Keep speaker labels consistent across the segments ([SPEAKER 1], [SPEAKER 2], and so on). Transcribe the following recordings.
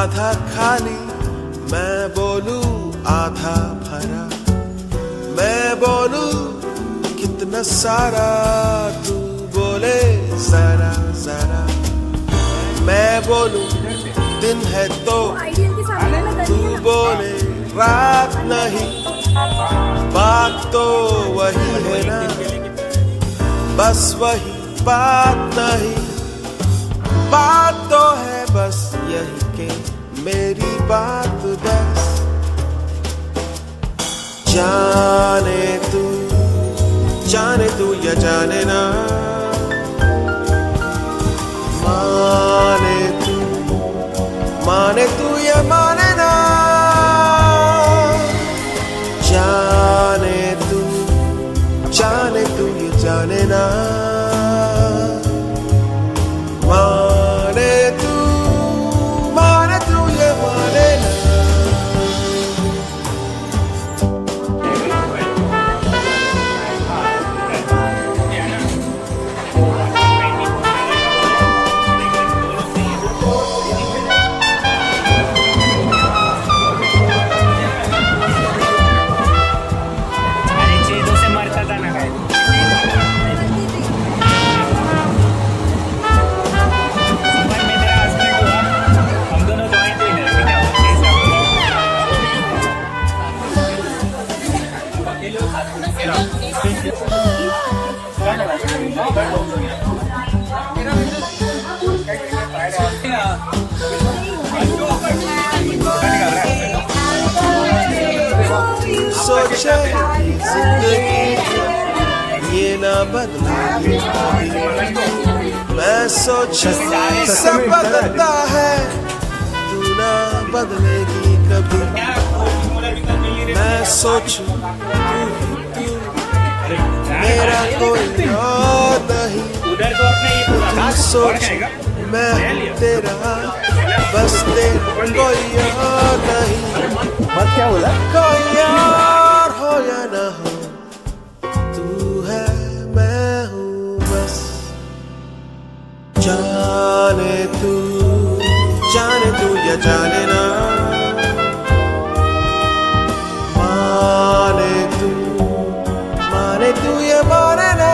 [SPEAKER 1] आधा खाली मैं बोलूं आधा भरा, मैं बोलूं कितना सारा, तू बोले जरा जरा। मैं बोलूं दिन है तो तू बोले रात नहीं, बात तो वही है ना, बस वही बात नहीं। बात तो है बस यही के मेरी बात बस। जाने तू या जाने ना, माने तू या माने ना। जाने तू या जाने ना, माने तू या माने ना। सोचे जिंदगी ये ना बदलेगी कभी, मैं सोचूं सब बदलता है, तू ना बदलेगी कभी। मैं सोचूं तू मेरा कोई और नहीं, तू सोच मैं तेरा बस तेरा कोई और नहीं।
[SPEAKER 2] बस क्या बोला?
[SPEAKER 1] कोई और हो या ना हो, तू है मैं हूँ बस। जाने तू या जाने ना, माने तू या माने ना।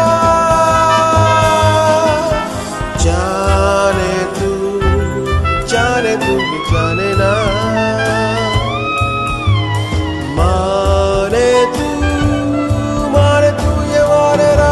[SPEAKER 1] जाने तू या जाने ना, माने तू ये माने ना।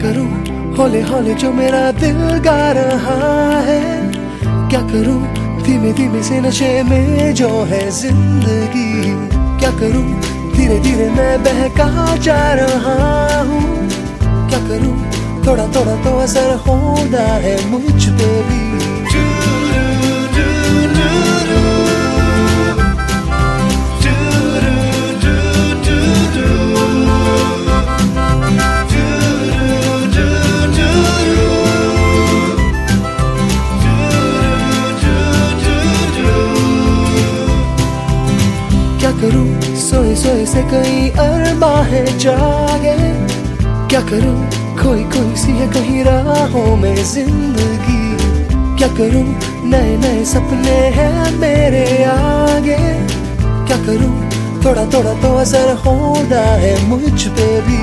[SPEAKER 1] करूं हौले हौले जो मेरा दिल गा रहा है, क्या करूं धीमे धीमे से नशे में जो है जिंदगी। क्या करूं धीरे धीरे मैं बहका जा रहा हूँ, क्या करूं थोड़ा थोड़ा तो असर होता है मुझ पे भी। है जागे। क्या करूं कोई कोई सी है कहीं राहों में जिंदगी। क्या करूं नए नए सपने हैं मेरे आगे। क्या करूं थोड़ा थोड़ा तो असर होना है मुझ पे भी।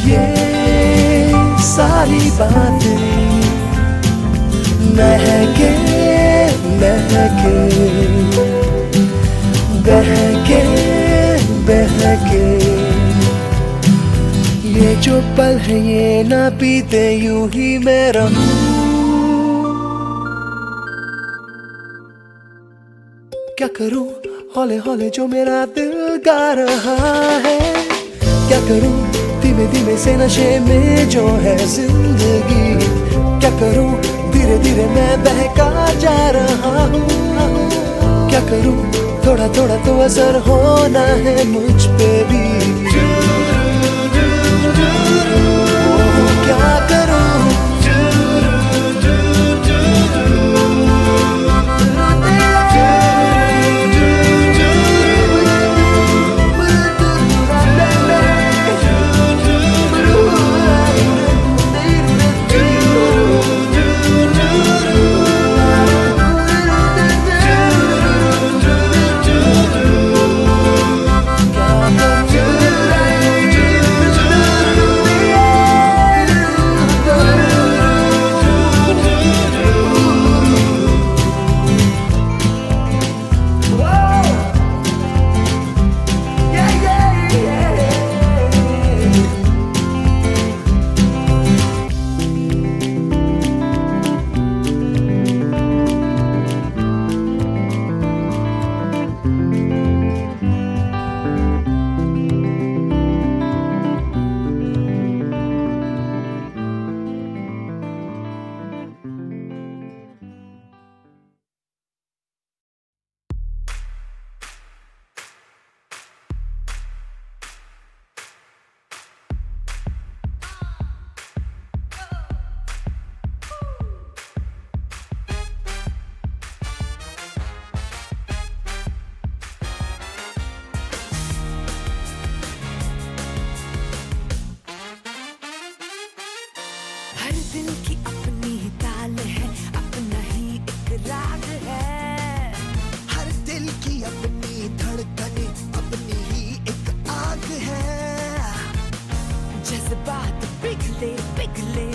[SPEAKER 1] ये सारी बातें महके महके बहके बहके। ये जो पल है ये ना बीते यूं ही मैं रहूं। क्या करूं हौले हौले जो मेरा दिल गा रहा है। क्या करूं धीमे धीमे से नशे में जो है जिंदगी। क्या करूं धीरे धीरे मैं बहका जा रहा हूँ। क्या करूं थोड़ा थोड़ा तो असर होना है मुझ पे भी। क्या करूं
[SPEAKER 2] हर दिल की अपनी ताल है, अपना ही एक राग है।
[SPEAKER 3] हर दिल की अपनी धड़कने, अपनी ही एक आग है।
[SPEAKER 2] जज्बात पिघले पिघले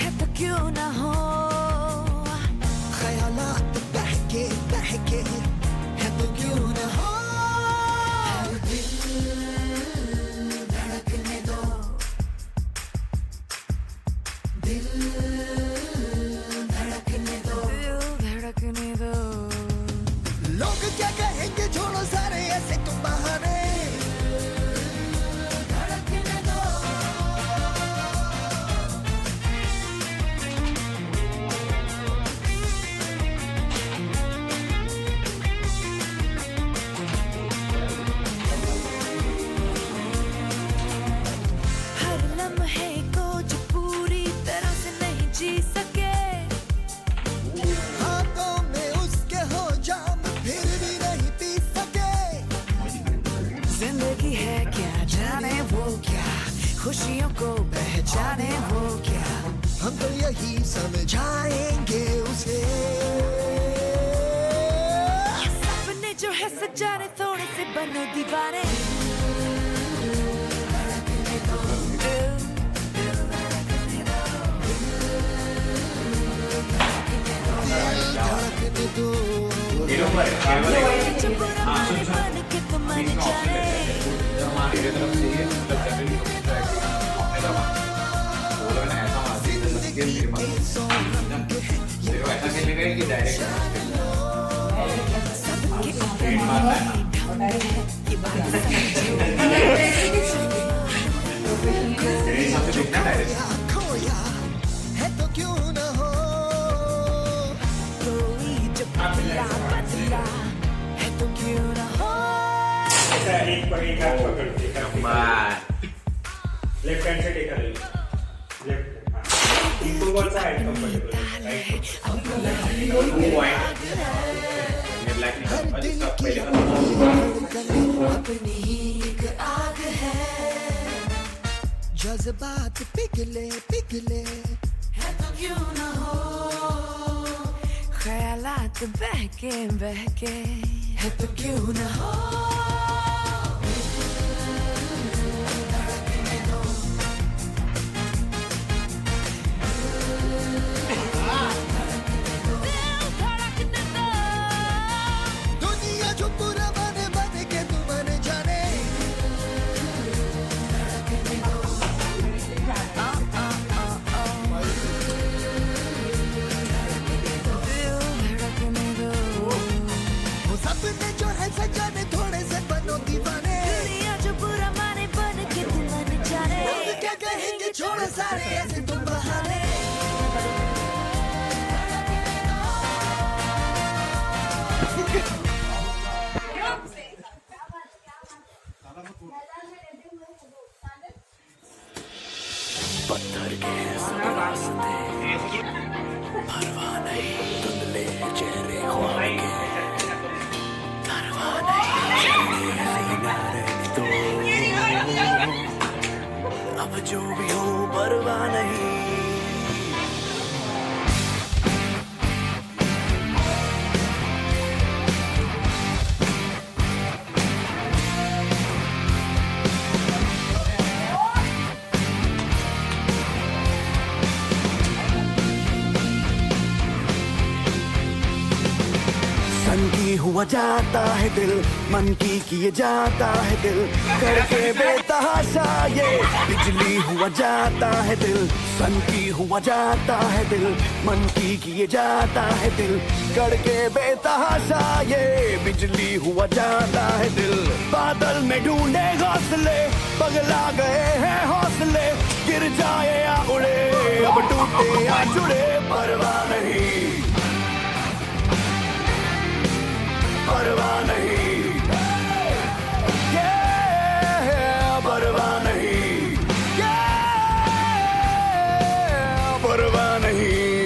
[SPEAKER 2] है तो क्यों ना हो।
[SPEAKER 3] ख्यालात बहके बहके है तो क्यों ना हो।
[SPEAKER 2] हर दिल धड़कने दो, दिल धड़कने दो, दिल धड़कने दो।
[SPEAKER 3] लोग क्या कहेंगे छोड़ो सारे ऐसे तुम बहाने।
[SPEAKER 2] धड़कने दो। हर लम्हे को जो पूरी तरह से नहीं जी सके,
[SPEAKER 3] हाथों में उसके हो जाम फिर भी नहीं पी सके।
[SPEAKER 2] जिंदगी है क्या जाने वो क्या, खुशियों को पहचाने वो क्या।
[SPEAKER 3] हम तो यही समझाएंगे उसे।
[SPEAKER 2] सपने जो है सजाने थोड़े से बनो दीवाने।
[SPEAKER 3] धड़कने दो।
[SPEAKER 2] जो बुरा माने बन के तो मन जाने।
[SPEAKER 4] गेम मेरे पास तेरे को ऐसा खेलेगा कि डायरेक्ट मारना है मेरे हिसाब से देखना डायरेक्ट
[SPEAKER 3] खोया है तो क्यों न हो
[SPEAKER 2] कोई जब बदला बदला है तो क्यों ना हो
[SPEAKER 5] एक पर एक हाथ पकड़ के लेफ्ट हैंड से टेका ले लेफ्ट इनको कौन सा है कंफर्टेबल राइट
[SPEAKER 4] मेरे लाइक नहीं
[SPEAKER 3] हर
[SPEAKER 4] कर
[SPEAKER 3] दिल
[SPEAKER 4] इसका
[SPEAKER 3] की
[SPEAKER 4] पहले
[SPEAKER 2] अपनी ही एक आग है
[SPEAKER 3] जज्बात पिघले पिघले
[SPEAKER 2] है तो क्यों ना हो ख्यालात बहके बहके है तो क्यों ना हो
[SPEAKER 3] दुनिया जो पूरा बने बने के तू बन जाने वो सपने जो है सजाने थोड़े से बनो दीवाने
[SPEAKER 2] दुनिया जो बुरा माने बन के तू मन जाने
[SPEAKER 3] लोग क्या कहेंगे छोड़ सारे ऐसे तुम बहाने पत्थर के सब रास्ते परवाह नहीं धुंधले चेहरे ख्वाब के परवाह नहीं जीना रहने दो अब जो भी हो परवाह नहीं सन की हुआ जाता है दिल मन की किए जाता है दिल करके बेतहाशा ये बिजली हुआ जाता है दिल सन की हुआ जाता है दिल मन की किए जाता है दिल करके बेतहाशा ये बिजली हुआ जाता है दिल बादल में ढूंढे घोंसले पगला गए हैं हौसले गिर जाए या उड़े अब टूटे या जुड़े परवाह नहीं परवाह नहीं परवाह नहीं परवाह नहीं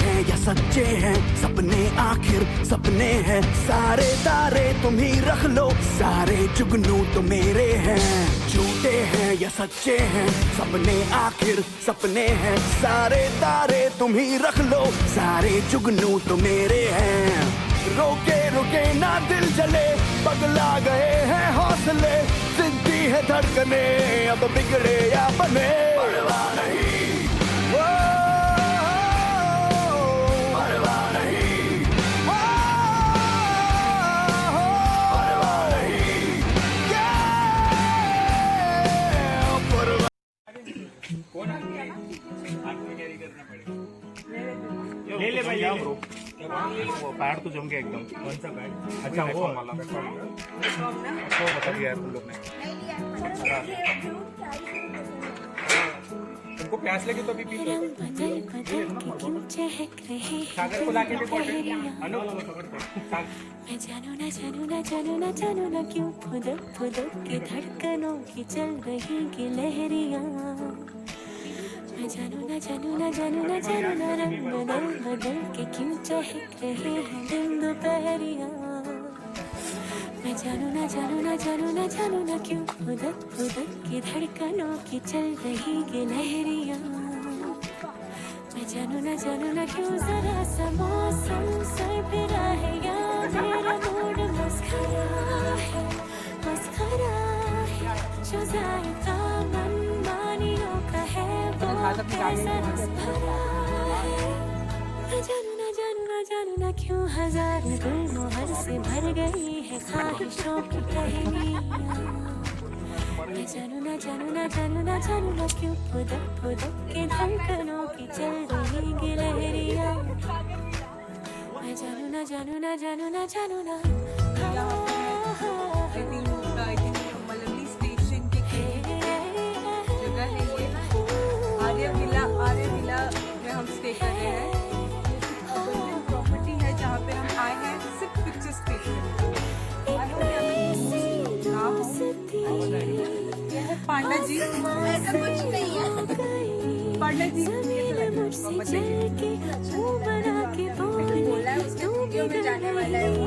[SPEAKER 3] हैं या सच्चे हैं सपने आखिर सपने हैं सारे तारे तुम ही रख लो सारे जुगनू तो मेरे हैं झूठे हैं या सच्चे हैं सपने आखिर सपने हैं सारे तारे तुम ही रख लो सारे जुगनू तो मेरे हैं रोके रुके ना दिल जले पगला गए हैं हौसले जिद्दी है धड़कने अब बिगड़े या बने परवाह नहीं
[SPEAKER 5] ले ले भाई ले ब्रो वो पैड तो जम गया एकदम कौन सा पैड अच्छा वो वाला तो बता दिया तुम लोग ने तुमको प्यास लगी तो अभी पी लो सागर को लाके दे अनु
[SPEAKER 6] मैं जानू ना जानू ना जानू ना जानू ना क्यों फुदक फुदक के धड़कनों की चल रही की लहरियां मैं जानू ना जानू ना जानू ना जानू ना रंग बदल बदल के क्यों चहक रहे हैं दिन दोपहरियां मैं जानू ना जानू ना जानू ना जानू ना क्यों फुदक फुदक के धड़कनों की चल रही की लहरियां मैं जानू ना क्यों जरा सा मौसम सर फिरा है या मेरा मूड मस्खरा है जो जायका मनमानियों का है वो कैसा रस भरा है। न जानू न जानू न जानू न क्यों हजार गुलमोहर से भर गई है ख्वाहिशों की टहनियाँ। न जानू न जानू न जानू न जानू न क्यों फुदक फुदक के धड़कनों की चल रही गिलहरियाँ। न जानू न जानू न जानू न जानू न
[SPEAKER 7] मलवली स्टेशन के जगह है ये आर्य विला में हम स्टे कर रहे हैं। प्रॉपर्टी है जहाँ पे हम आए हैं सिर्फ पिक्चर्स क्लिक ये है पांडा जी। ऐसा कुछ नहीं है पांडा जी बोला है उसके वीडियो में जाने वाला है वो।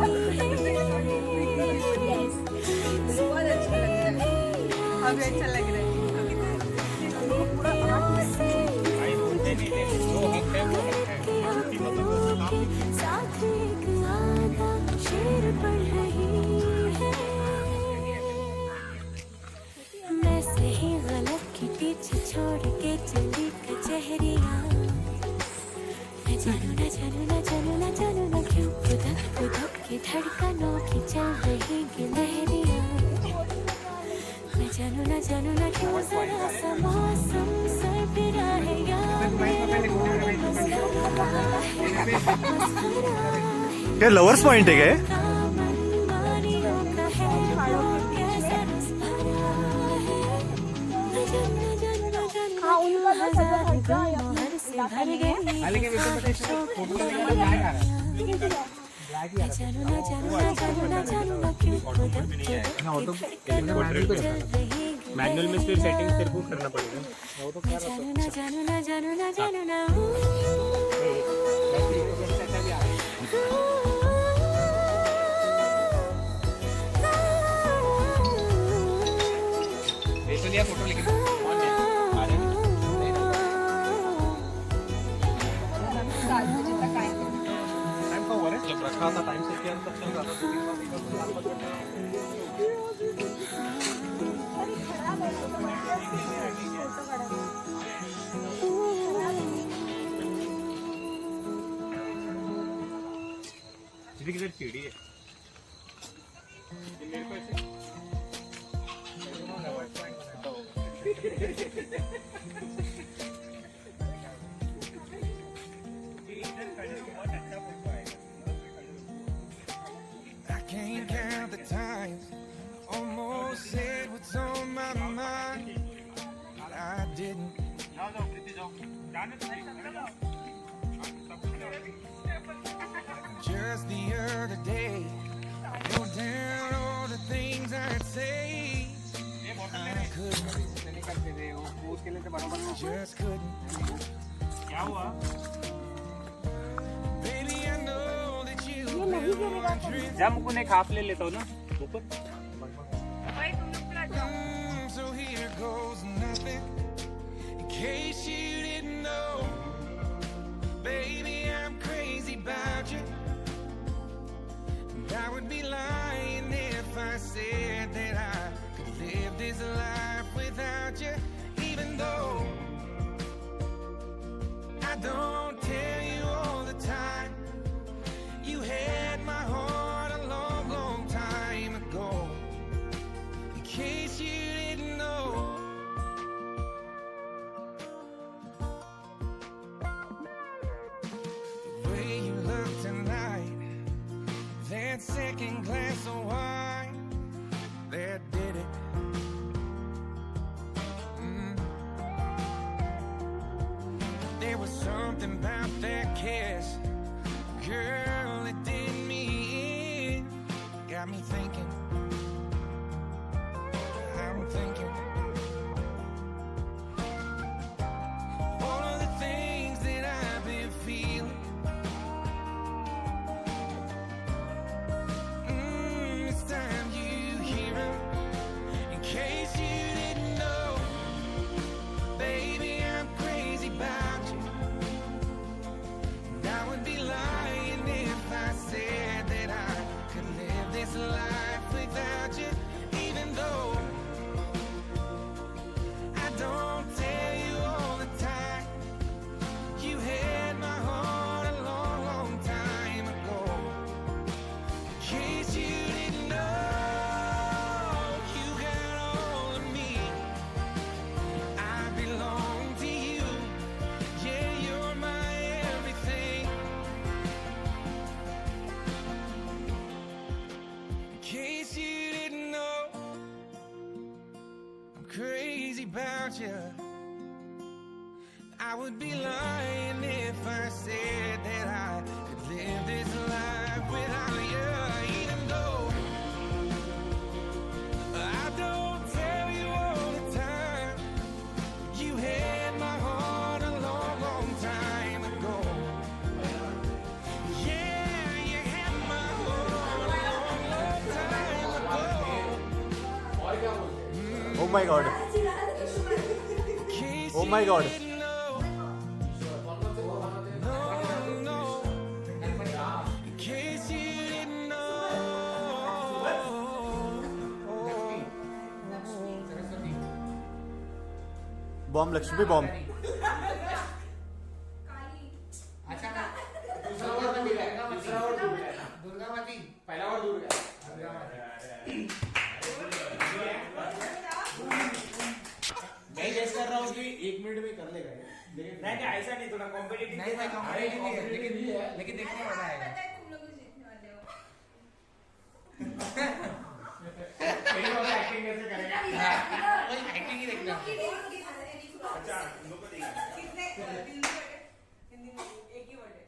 [SPEAKER 7] बहुत अच्छा लग रहा है अभी अच्छा लग रहा है।
[SPEAKER 6] शेर पढ़ रही है मैं सही गलत की पीछे छोड़ के चली कचहरियाँ। न जानू न जानू न जानू न जानू न क्यों फुदक फुदक के धड़कनों की चल रही गिलहरियाँ। न जानू न क्यों जरा सा मौसम सरफिरा है याद
[SPEAKER 1] क्या लवर्स पॉइंट है क्या?
[SPEAKER 5] मैनुअल में फिर सेटिंग तेरे को करना पड़ेगा। फोटो लेके जब रखा था टाइम से किया तब चल रहा था। किधर सीढ़ी है मेरे को ऐसे
[SPEAKER 8] I can't count the times almost said what's on my mind, but I didn't. Just the other day, I wrote down all the things I'd say. I couldn't, just couldn't. Baby, I know that you've been wondering.
[SPEAKER 5] जा मुझको एक half ले लेता हूँ ना ऊपर।
[SPEAKER 8] So here goes nothing. In case you didn't know, baby, I'm crazy about you. And I would be lying if I said that I could live this life without you. Even though I don't tell you all the time, you had my heart a long, long time ago. In case you didn't know. The way you look tonight, that second glass of wine, that did it. There was something about that kiss, girl, it did me in. Got me thinking, I'm thinking all of the things that I've been feeling. It's time you hear 'em. In case you didn't know, baby, I'm crazy about you. And I would be lying if crazy about you. I would be lying if I said that I could live this life without you. Even though I don't tell you all the time, you had my heart a long, long time ago. Yeah, you had my heart a long, long time ago.
[SPEAKER 9] Oh my god. Oh my god. Bomb Lakshmi bomb
[SPEAKER 4] अच्छा दूसरा word मिला है ना, दूसरा word Durgavati, पहला word Durga. मैं guess कर रहा हूँ कि 1 मिनट में कर लेगा ये, लेकिन
[SPEAKER 5] नहीं ऐसा नहीं, थोड़ा कॉम्पिटिटिव
[SPEAKER 4] नहीं मैं कॉम्पिटिटिव है, लेकिन देखने वाला है।
[SPEAKER 7] तुम लोग जीतने वाले हो।
[SPEAKER 5] एक्टिंग कैसे करेगा?
[SPEAKER 4] वही एक्टिंग ही देखना।
[SPEAKER 5] अच्छा हम लोग को देखना।
[SPEAKER 7] कितने हिंदी में एक ही वर्ड है,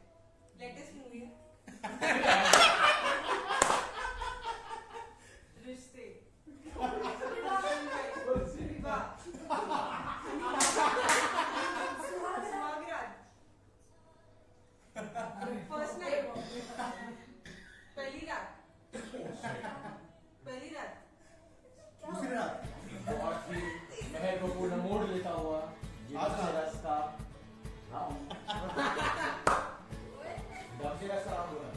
[SPEAKER 7] लेटेस्ट मूवी है रिश्ते। सुहागरात, फर्स्ट नाइट, पहली रात,
[SPEAKER 9] दूसरी रात
[SPEAKER 4] बहुत ही महल को पूर्ण मोड़ लेता हुआ ये रास्ता दक्षिण रास्ता राम बोला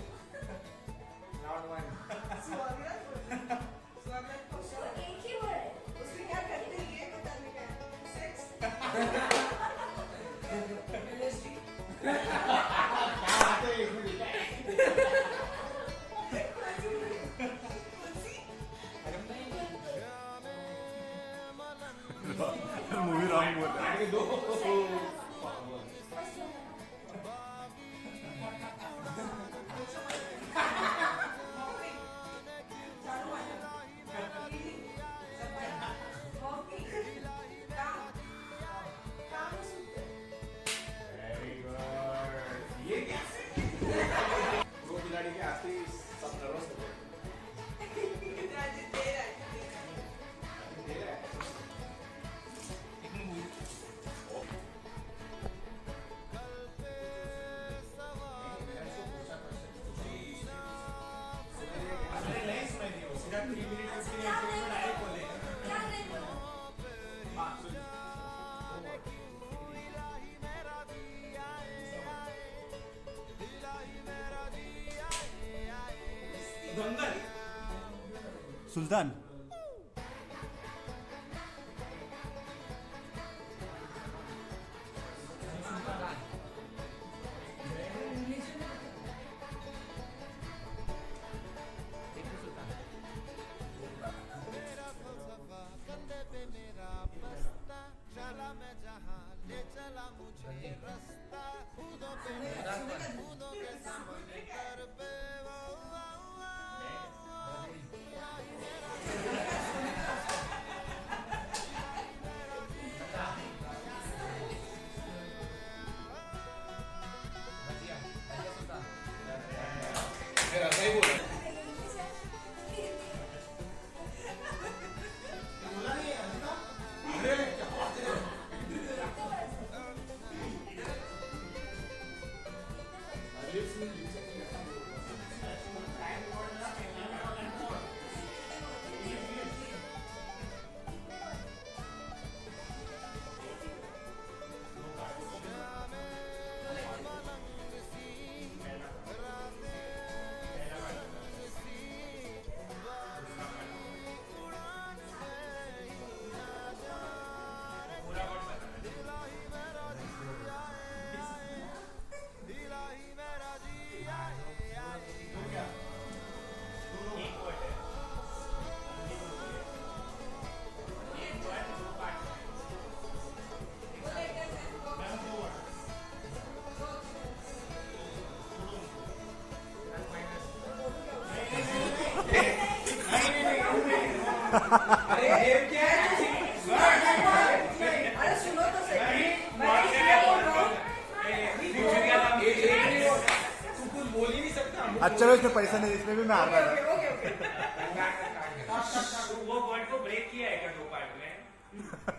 [SPEAKER 4] राउंड 1
[SPEAKER 7] सुहागरात एक ही वर्ड है, उसमें क्या करते हैं ये बताने का है, सेक्स
[SPEAKER 9] मूवी रॉन्ग बोल रहा है
[SPEAKER 4] वो खिलाड़ी के आते ही सब नर्वस हो गए। दे रहा है।
[SPEAKER 9] सुल्तान
[SPEAKER 4] मेरा सही बोला। लिप्स नहीं
[SPEAKER 9] अच्छा लो इसमें पैसा नहीं, इसमें भी मैं हार रहा था।
[SPEAKER 5] वो वर्ड को ब्रेक किया है क्या 2 पार्ट में?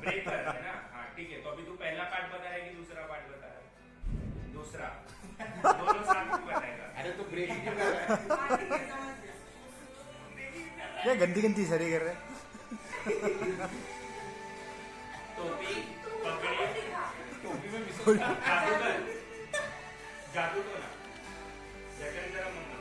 [SPEAKER 5] ब्रेक कर रहा है ना? हाँ ठीक है, तो अभी तू पहला पार्ट बता रहा है कि दूसरा पार्ट बता रहा है? दूसरा। दोनों साथ में बताएगा।
[SPEAKER 4] अरे तो ब्रेक ही क्यों कर रहा है?
[SPEAKER 9] क्या गंदी गंदी इशारे कर रहे हैं।
[SPEAKER 5] टोपी, पगड़ी,
[SPEAKER 4] टोपी में मिस
[SPEAKER 5] जादूगर, जादू तो ना, जगेंद्र मंगल।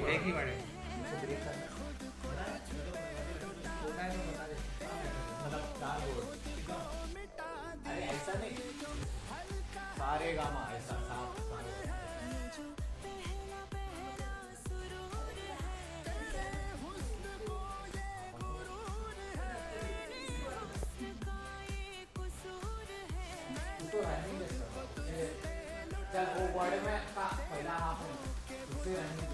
[SPEAKER 4] ब्रेक ही बड़े अरे ऐसा नहीं, सारे गामा ऐसा चल वो वर्ड में का पहला हाफ है उससे रनिंग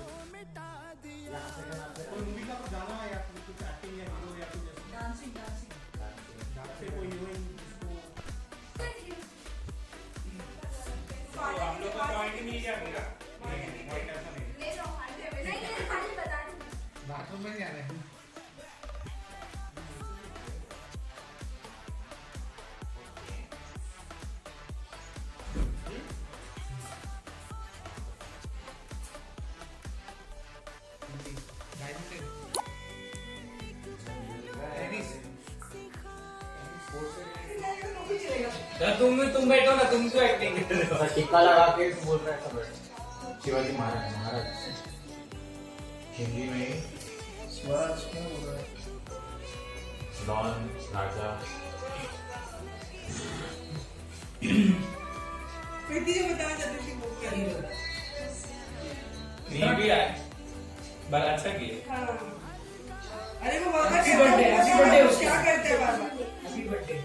[SPEAKER 4] मूवी का गाना या कुछ एक्टिंग या हीरो या कुछ डांसिंग फिर कोई हीरोइन जिसको
[SPEAKER 5] हम लोग का पॉइंट ही मिल गया मेरा। पॉइंट ऐसा नहीं।
[SPEAKER 4] बाथरूम में जाना है। तुम बैठो ना, तुम क्यों एक्टिंग कर रहे हो? टीका लगा के बोल रहा है सब। शिवाजी महाराज हिंदी में स्वराज क्यों बोल रहा है? डॉन राजा
[SPEAKER 7] प्रीति जो बताना चाहती थी वो क्या है?
[SPEAKER 5] नहीं भी आए, बड़ा अच्छा किए।
[SPEAKER 7] हाँ। अरे वो बहुत अच्छा बर्थडे क्या करते हैं बार-बार? Happy birthday.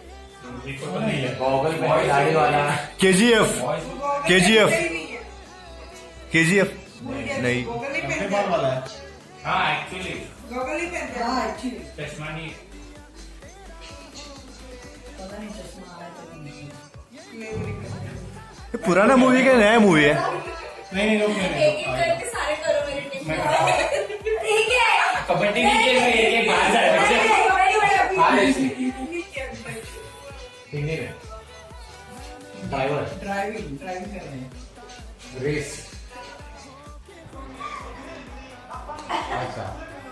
[SPEAKER 4] गॉगल में खिलाड़ी वाला
[SPEAKER 9] KGF नहीं
[SPEAKER 7] गॉगल नहीं पहनते
[SPEAKER 9] वाला है।
[SPEAKER 5] हाँ एक्चुअली
[SPEAKER 7] गॉगल नहीं पहनते हाँ एक्चुअली
[SPEAKER 5] चश्मा नहीं।
[SPEAKER 9] ये पुराना मूवी का नया मूवी है?
[SPEAKER 5] नहीं
[SPEAKER 6] सारे करो मेरे टीम ठीक है
[SPEAKER 5] कबड्डी की खेल में एक बाहर जाए
[SPEAKER 4] हिंदी में ड्राइविंग
[SPEAKER 7] कर रहे हैं
[SPEAKER 4] रेस। अच्छा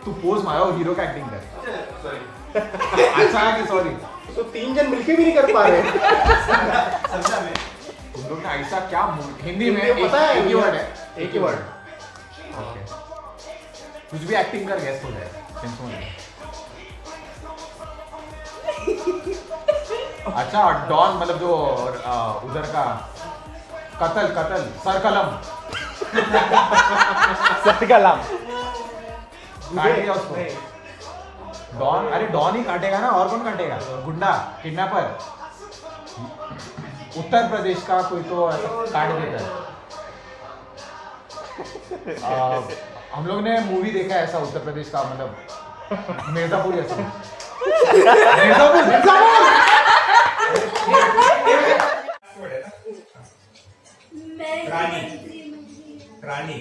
[SPEAKER 4] तू पोज मारो, हीरो का एक्टिंग कर। अच्छा है कि सॉरी, तो 3 जन मिलके भी नहीं कर पा रहे। समझा मैं? तुम लोग ने ऐसा क्या हिंदी में पता है एक ही वर्ड है, एक ही वर्ड। ओके कुछ भी एक्टिंग कर गैस हो जाए, टेंशन नहीं। अच्छा डॉन मतलब जो उधर का कतल सरकलम काट दिया उसको। डॉन, अरे डॉन ही काटेगा ना, और कौन काटेगा? गुंडा, किडनैपर। उत्तर प्रदेश का कोई तो ऐसा काट देता है। हम लोग ने मूवी देखा है ऐसा उत्तर प्रदेश का, मतलब मिर्जापुर ऐसा। मिर्जापुर
[SPEAKER 5] रानी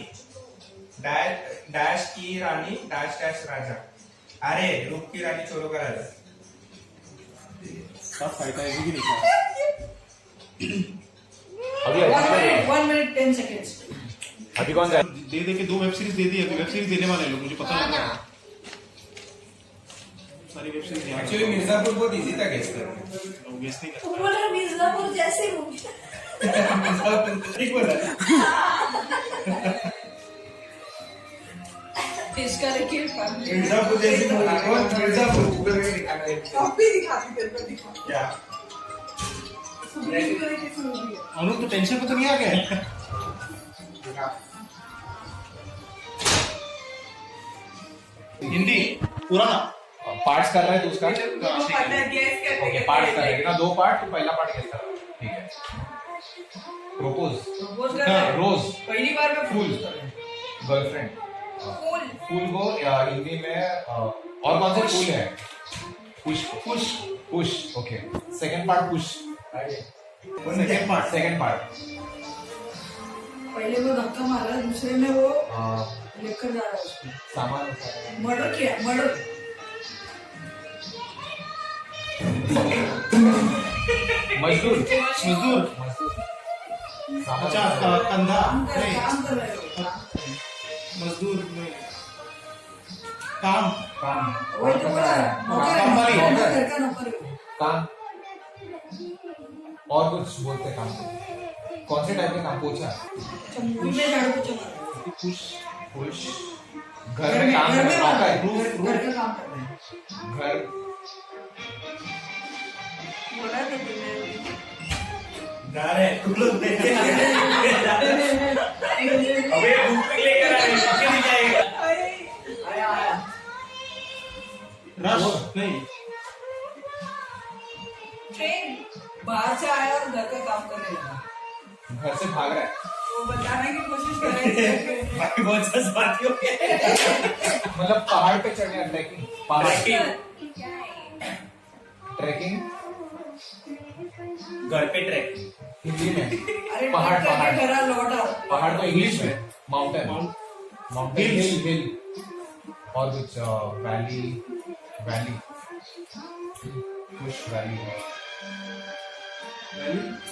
[SPEAKER 5] डैश की रानी डैश डैश राजा। अरे रूप की रानी चोरों का राजा।
[SPEAKER 4] अभी
[SPEAKER 7] 1 minute 10 seconds
[SPEAKER 4] अभी कौन जाए?
[SPEAKER 9] दे के 2 वेब सीरीज दे दी है, वेब सीरीज देने वाले लोग, मुझे पता लगा।
[SPEAKER 5] एक्चुअली मिर्जापुर बहुत इजी था गेस करना।
[SPEAKER 2] तुम बोल रहे मिर्जापुर जैसे मूवी।
[SPEAKER 5] ठीक बोला।
[SPEAKER 7] इसका लेकिन
[SPEAKER 5] मिर्जापुर जैसी मूवी कौन मिर्जापुर गूगल में दिखाना है
[SPEAKER 7] कॉपी दिखाती तेरे को दिखा
[SPEAKER 5] क्या
[SPEAKER 9] अनु तो टेंशन में तो नहीं आ गया?
[SPEAKER 4] हिंदी पूरा ना पार्ट्स कर रहा है तो उसका ओके पार्ट्स कर रहा है ना 2 पार्ट तो पहला पार्ट गेस कर रहा है ठीक है प्रपोज रोज
[SPEAKER 7] पहली बार में
[SPEAKER 4] फूल गर्लफ्रेंड फूल को हिंदी में और कौन से फूल है push push push okay second part push second part
[SPEAKER 7] पहले वो धक्का मारा दूसरे में वो लेकर जा रहा है उसको
[SPEAKER 4] सामान
[SPEAKER 7] मर्डर किया मर्डर
[SPEAKER 4] मजदूर
[SPEAKER 9] अच्छा कंधा नहीं
[SPEAKER 7] काम कर रहे हो
[SPEAKER 9] मजदूर में काम
[SPEAKER 4] काम
[SPEAKER 7] वही तो बोला
[SPEAKER 9] काम वाली
[SPEAKER 7] घर का नौकर है वो।
[SPEAKER 4] काम और कुछ बोलते हैं काम को कौन से टाइप का काम पोछा
[SPEAKER 7] चम्मच में झाड़ू पोछा मारा
[SPEAKER 4] पुश पुश घर में काम
[SPEAKER 7] घर में
[SPEAKER 4] करता है
[SPEAKER 7] घर का काम कर रहे हैं
[SPEAKER 4] घर
[SPEAKER 7] बोला था तुमने
[SPEAKER 5] जा रहे हैं तुम लोग देख के अबे बुक लेकर आए पीछे नहीं जाएगा
[SPEAKER 7] आया
[SPEAKER 9] रश नहीं
[SPEAKER 7] ट्रेन बाहर से आया और घर का काम करने लगा
[SPEAKER 4] घर से भाग रहा है
[SPEAKER 7] वो बताने की कोशिश कर रहे थे
[SPEAKER 5] बाकी बहुत सा साथियों के
[SPEAKER 4] मतलब पहाड़ पे चढ़ने ट्रैकिंग पहाड़ ट्रैकिंग
[SPEAKER 5] घर पे ट्रैक
[SPEAKER 4] हिंदी में
[SPEAKER 7] अरे
[SPEAKER 4] पहाड़
[SPEAKER 7] ट्रेन
[SPEAKER 4] पहाड़
[SPEAKER 7] करके घर लौटा
[SPEAKER 4] पहाड़ तो इंग्लिश में माउंटेन माउंटेन हिल और कुछ वैली वैली पुश वैली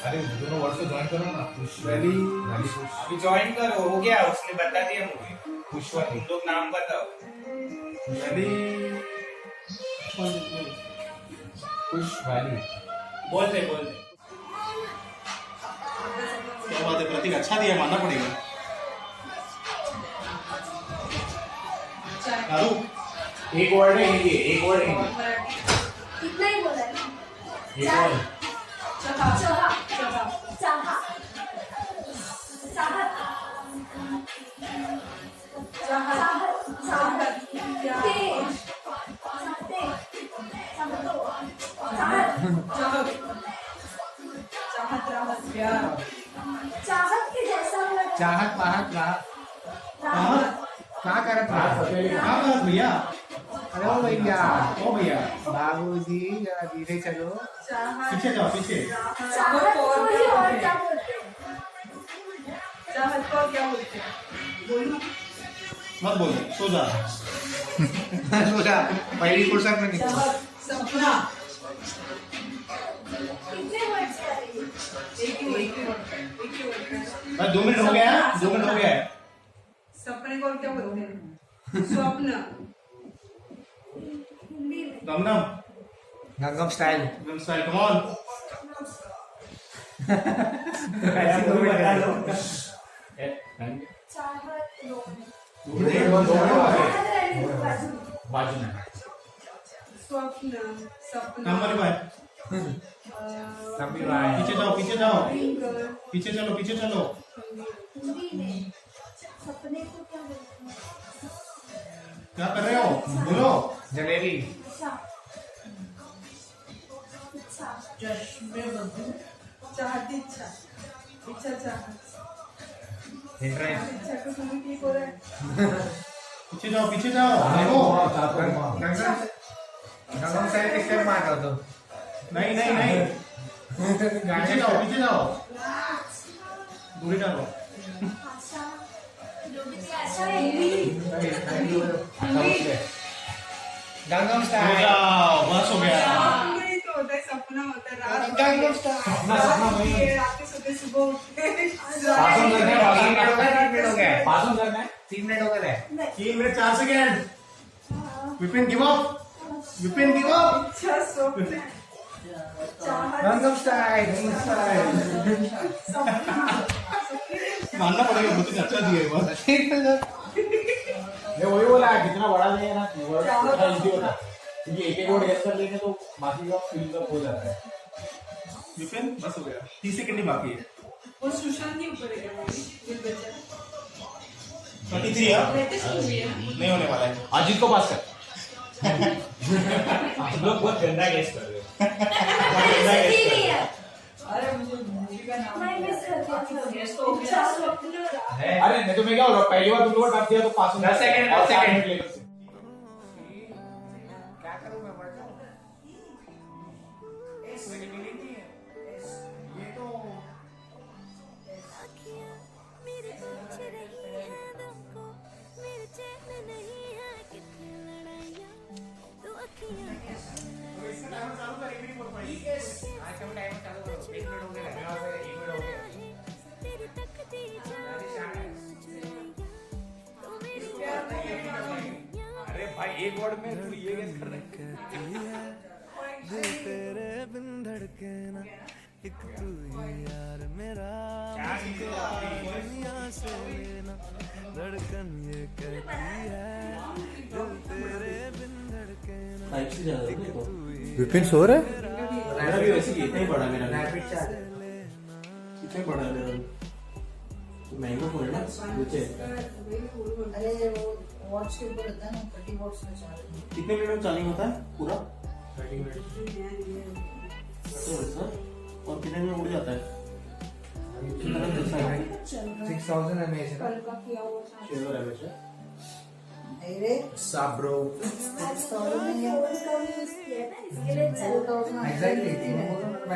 [SPEAKER 4] अरे दोनों वर्ड को ज्वाइन करो ना पुश वैली वैली पुश
[SPEAKER 5] अभी ज्वाइन करो हो गया उसने बता दिया मूवी
[SPEAKER 4] पुश
[SPEAKER 5] तुम
[SPEAKER 4] वैली
[SPEAKER 5] लोग नाम बताओ
[SPEAKER 4] पुश वैली
[SPEAKER 5] बोल दे
[SPEAKER 9] क्या बात है प्रतीक अच्छा दिया मानना पड़ेगा आरू
[SPEAKER 4] एक वर्ड है हिंदी एक वर्ड है हिंदी
[SPEAKER 2] इतना ही बोला है
[SPEAKER 4] एक वर्ड
[SPEAKER 2] चहा चहा चहा चहा चाहत चाहत तेज चाहत के जैसा लगा
[SPEAKER 1] चाहत पाहत राहत क्या करत
[SPEAKER 9] हाँ भैया
[SPEAKER 1] अरे ओ भैया बाबूजी जरा धीरे चलो
[SPEAKER 9] पीछे जाओ पीछे
[SPEAKER 2] चाहत को ही और क्या बोलते हैं
[SPEAKER 7] चाहत को क्या बोलते हैं बोलो
[SPEAKER 9] मत बोल सो जा
[SPEAKER 1] सोचा पहली फुर्सत में निकल
[SPEAKER 7] चाहत सपना
[SPEAKER 2] कितने वर्ड्स करेंगे
[SPEAKER 7] एक ही word का
[SPEAKER 9] 2 मिनट हो गया है 2 मिनट हो गया है
[SPEAKER 7] सपने को क्या बोलते हैं स्वप्न
[SPEAKER 2] हिंदी में
[SPEAKER 9] Gangnam
[SPEAKER 1] Gangnam style
[SPEAKER 9] Gangnam style come on
[SPEAKER 1] ऐसी तो बता लो
[SPEAKER 2] चाहत
[SPEAKER 4] बाजू में
[SPEAKER 7] स्वप्न सपना
[SPEAKER 9] नंबर बाय
[SPEAKER 1] सभी भाई
[SPEAKER 9] पीछे जाओ
[SPEAKER 7] फिंगर
[SPEAKER 9] पीछे चलो
[SPEAKER 2] हिंदी में सपने को क्या बोलते हैं
[SPEAKER 9] क्या कर रहे हो बोलो
[SPEAKER 1] जलेबी
[SPEAKER 2] इच्छा इच्छा
[SPEAKER 7] चश्मे बंधु चाहती इच्छा इच्छा चाहत
[SPEAKER 1] इंटरेस्ट
[SPEAKER 7] इच्छा को सुन ठीक हो रहा है
[SPEAKER 9] पीछे जाओ देखो
[SPEAKER 1] गंगम स्टाइल के स्टेप मार दो
[SPEAKER 9] नहीं पीछे जाओ दूरी डालो
[SPEAKER 2] आशा जो भी आशा है
[SPEAKER 1] गंगम
[SPEAKER 9] हो
[SPEAKER 1] स्टाइल
[SPEAKER 9] जाओ बस हो गया
[SPEAKER 7] नहीं तो होता है सपना होता है रात
[SPEAKER 1] गंगम स्टाइल
[SPEAKER 7] रात के सुबह उठते
[SPEAKER 4] बाजू करना है
[SPEAKER 1] 3 मिनट हो गए
[SPEAKER 9] 3 minute 4 second Vipin give up Vipin give up Rangam style मानना पड़ेगा बहुत ही अच्छा दिया है
[SPEAKER 4] मैं वही बोला कितना बड़ा नहीं ना कीवर्ड उतना इजी होता है क्योंकि एक वर्ड गेस कर लेंगे तो बाकी का फिल अप हो जाता है।
[SPEAKER 9] विपिन बस हो गया 30 सेकंड ही बाकी है
[SPEAKER 7] और सुशांत के ऊपर है दिल बचा
[SPEAKER 9] 23 नहीं होने वाला है
[SPEAKER 4] अजीत को पास कर।
[SPEAKER 5] आप लोग बहुत गंदा गेस कर रहे हो।
[SPEAKER 7] अरे मुझे मूवी का नाम
[SPEAKER 4] अरे नहीं तो मैं क्या हो रहा पहली बार तुमको टाप दिया तो पास
[SPEAKER 5] 10 सेकंड 10 सेकंड
[SPEAKER 4] क्या करूं मैं बढ़ जाऊं ये तो
[SPEAKER 6] मेरे पूछ रही है तुमको मेरे चैन नहीं है कितनी लड़ाइयाँ तो अखियाँ
[SPEAKER 4] चालू कर एक मिनट बोल पाई आज का टाइम चालू करो 1 मिनट हो गया लगा हुआ है 1 मिनट हो गया
[SPEAKER 6] तेरी तकती
[SPEAKER 5] अरे भाई एक वर्ड में तू ये गेस कर रहा है
[SPEAKER 1] दिल तेरे बिन धड़के ना एक तू ही यार मेरा दुनिया से लेना धड़कन ये कहती है दिल तेरे बिन धड़के ना एक तू ही
[SPEAKER 9] विपिन सो रहा है
[SPEAKER 1] मेरा
[SPEAKER 9] भी वैसे ही इतना ही बड़ा मेरा
[SPEAKER 1] इतना
[SPEAKER 9] बड़ा मेरा महंगा फोन है ना नीचे
[SPEAKER 7] अरे वो वॉच के ऊपर होता है ना 30 वॉट्स में चार्ज
[SPEAKER 9] कितने मिनट में चार्जिंग होता है पूरा
[SPEAKER 1] 30 मिनट
[SPEAKER 9] और कितने में उड़ जाता है
[SPEAKER 1] 6000 mAh
[SPEAKER 7] कल का किया हुआ चार्ज अरे
[SPEAKER 1] साफ ब्रो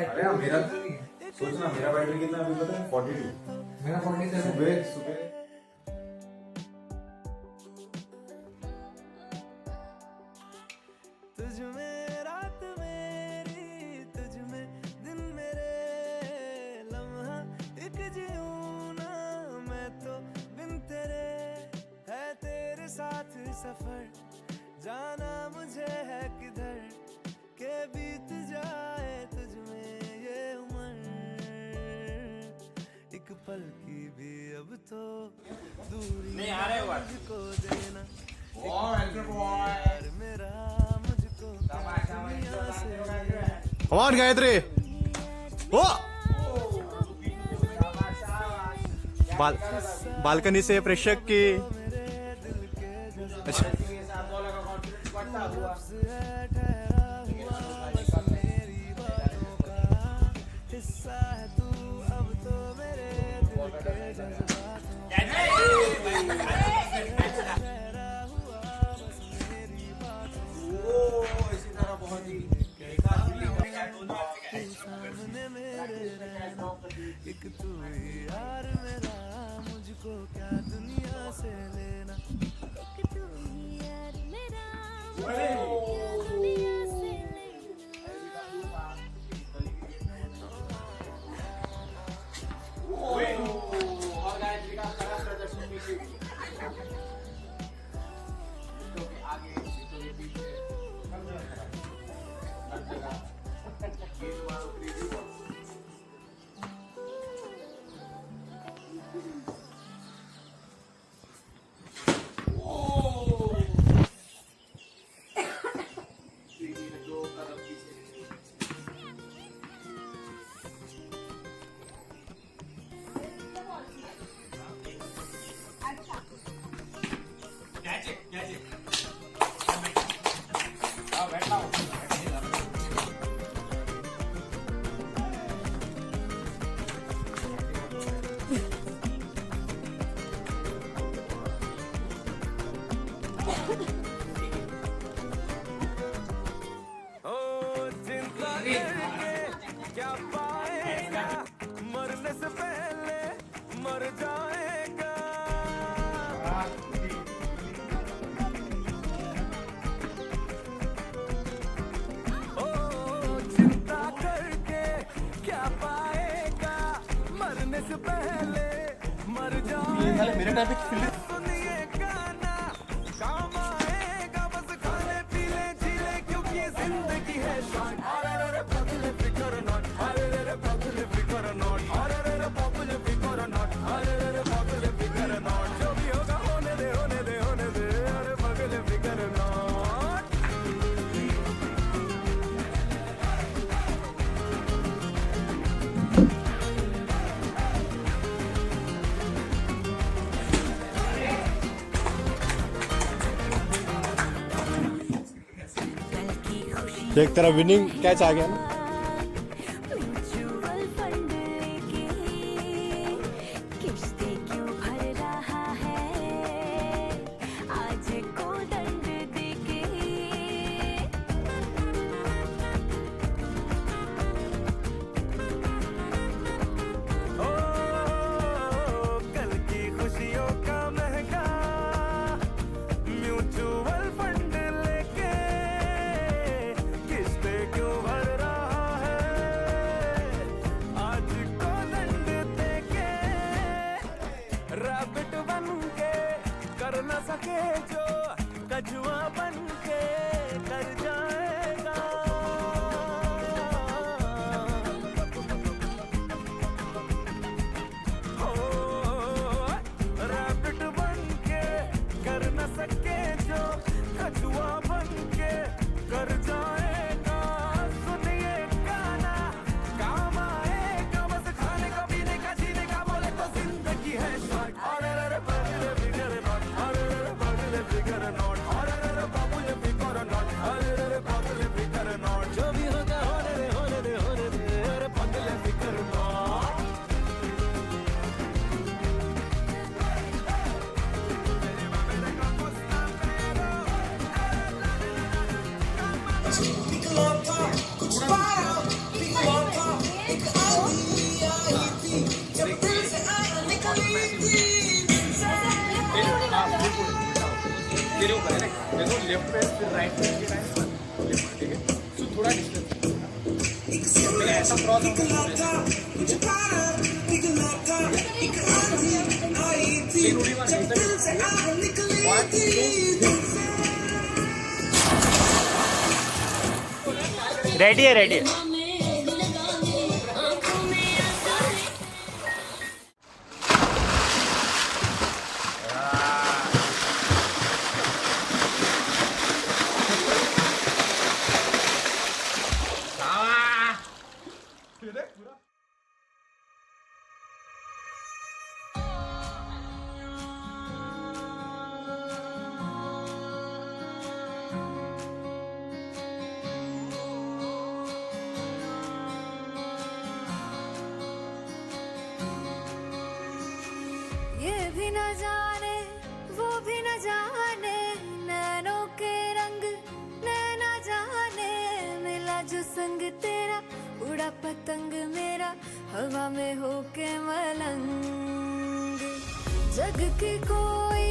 [SPEAKER 4] अरे मेरा सोचना मेरा बैटरी कितना अभी पता है 42
[SPEAKER 1] मेरा 47
[SPEAKER 4] सुबह
[SPEAKER 1] तुझ में रात मेरी तुझ में दिन मेरे लम्हा एक जीऊं ना मैं तो बिन तेरे है तेरे साथ सफर जाना मुझे है किधर के बीत जाए तुझ में ये उम्र एक पल की भी अब तो दूरी
[SPEAKER 5] नहीं आ रहे हो आज।
[SPEAKER 1] मुझको देना
[SPEAKER 4] बॉय
[SPEAKER 1] मेरा मुझको कौन गायत्री ओ बालकनी से प्रेक्षक की अच्छा हिस्सा है तू अब तो मेरे दिल के जज्बात सामने मेरे रहना एक तू ही यार मेरा मुझको क्या दुनिया से लेना
[SPEAKER 6] एक तू ही यार मेरा दुनिया से लेना
[SPEAKER 4] और गायत्री का खरा प्रदर्शन भी तो आगे तो ये पीछे हर जगह ये वाला क्रेजी
[SPEAKER 1] क्या पाएगा मरने से पहले मर जाएगा ओ चिंता करके क्या पाएगा मरने से पहले मर जाएगा
[SPEAKER 9] मेरे टाइप की
[SPEAKER 1] सुनिए गाना काम आएगा बस खाने पीले झीले
[SPEAKER 10] देख तेरा विनिंग कैच आ गया ना।
[SPEAKER 6] म्यूचुअल फंड लेके किश्ते क्यों भर रहा है आज को दंड देके।
[SPEAKER 3] ओ कल की खुशियों का महंगा म्यूचुअल फंड लेके किस्ते क्यों भर रहा है आज को दंड देके। रैबिट बन के कर न सके जो कछुआ बन के कर जाएगा। हो रैबिट बन के कर न सके जो कछुआ बन के कर जाएगा। सुनिए गाना काम आएगा बस खाने का पीने का जीने का बोले तो जिंदगी है शॉर्ट। अरे रे बगले फिगर नॉट अरे रे बगले फिगर नॉट अरे रे बाबू ये फिगर नॉट अरे रे बगले फिगर नॉट। जो भी होगा होने दे होने दे होने दे अरे बगले फिगर नॉट।
[SPEAKER 4] तेरे ऊपर है ना, देखो लेफ्ट पे फिर राइट पे लेफ्ट ठीक है। तो थोड़ा डिस्टेंस मैं ऐसा क्रॉस
[SPEAKER 5] रेडी है रेडी है।
[SPEAKER 2] ये भी न जाने वो भी न जाने नैनों के रंग नैना जाने मिला जो संग तेरा उड़ा पतंग मेरा हवा में होके मलंग। जग की कोई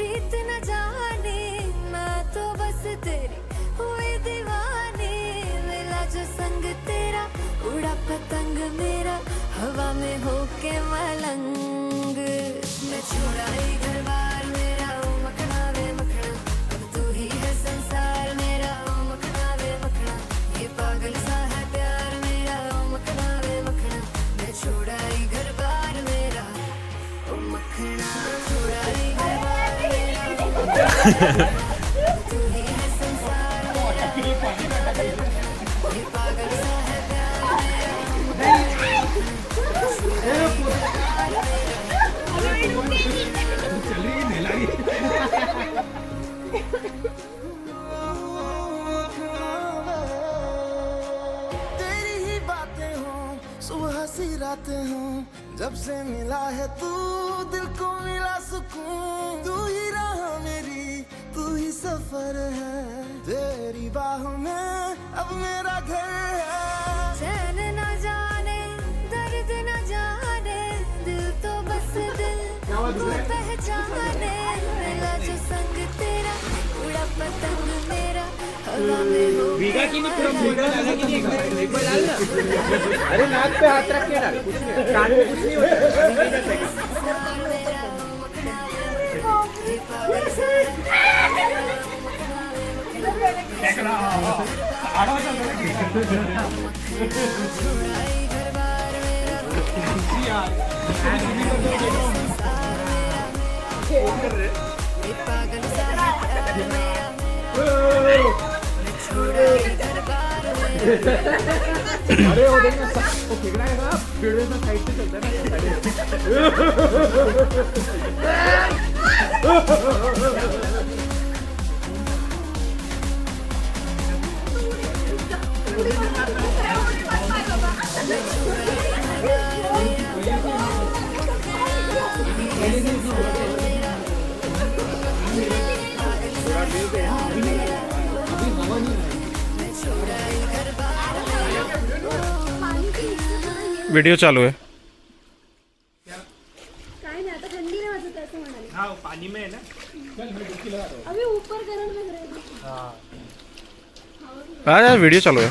[SPEAKER 2] रीत न जाने मैं तो बस तेरी हुई दीवानी। मिला जो संग तेरा उड़ा पतंग मेरा हवा में होके मलंग। मैं छोड़ा ही घर बार मेरा ओ मखना वे मखना अब तू ही है संसार मेरा ओ मखना वे मखना। ये पागल सा है प्यार मेरा ओ मखना वे मखना। मैं छोड़ा ही घर बार मेरा ओ मखना छोड़ा ही घर बार मेरा ओ मखना। तू ही है संसार मेरा ओ मखना वे मखना। ये पागल सा है प्यार मेरा ओ मखना वे मखना। छोड़ा ही घर बार मेरा
[SPEAKER 3] तेरी ही बातें हो सुबह सी रातें हो जब से मिला है तू दिल को मिला सुकून। तू ही राह मेरी तू ही सफर है तेरी बाहों में अब मेरा घर है।
[SPEAKER 2] चैन न जाने दर्द न जाने दिल तो बस दिल को पहचाने। मिला जो संग तेरा उड़ा पतंग मेरा हवा में हो
[SPEAKER 4] अरे नाक पे हाथ रख के डाल कुछ नहीं कान में कुछ नहीं होता।
[SPEAKER 2] पागल सा है प्यार मेरा छोड़ा इधर बार मेरा।
[SPEAKER 4] अरे वो देखना वो खेल रहा है ना पेड़ में साइड से चलता है ना।
[SPEAKER 10] व्हिडिओ चालू आहे.
[SPEAKER 2] काय नाही आता थंडी नाही वाजत असं म्हणाले.
[SPEAKER 5] हाँ पानी में है ना.
[SPEAKER 2] अभी ऊपर करंट में रहेगा.
[SPEAKER 10] हा व्हिडिओ चालू आहे.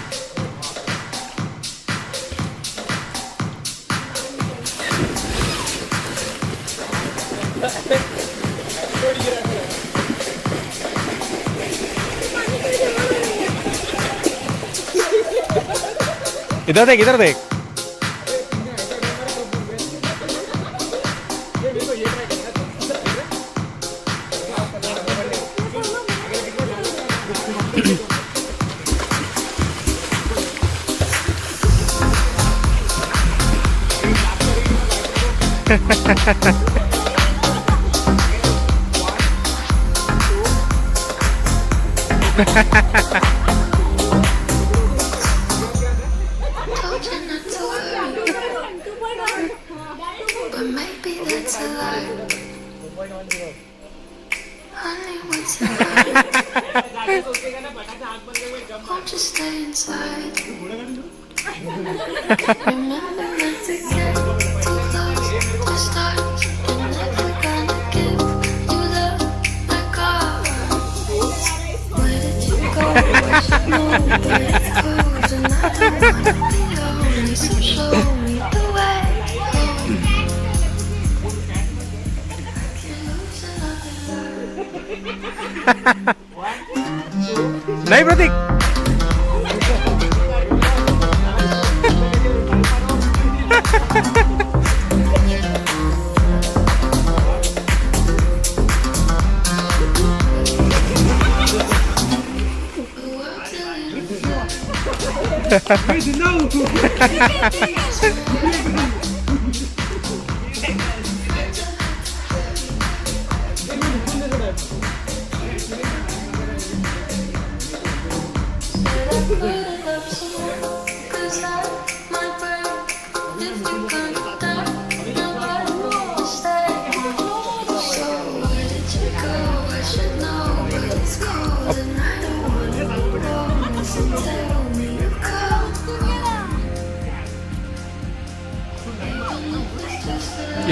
[SPEAKER 10] इधर देख, इधर देख.
[SPEAKER 6] But maybe that's a lie. Honey, what's a lie? Won't you stay inside? Remember not to get too close to start. I'm never gonna give you love like ours. Where did you go? I should know where it goes. And I don't wanna be lonely, so show me the way home.
[SPEAKER 10] नाही प्रतीक.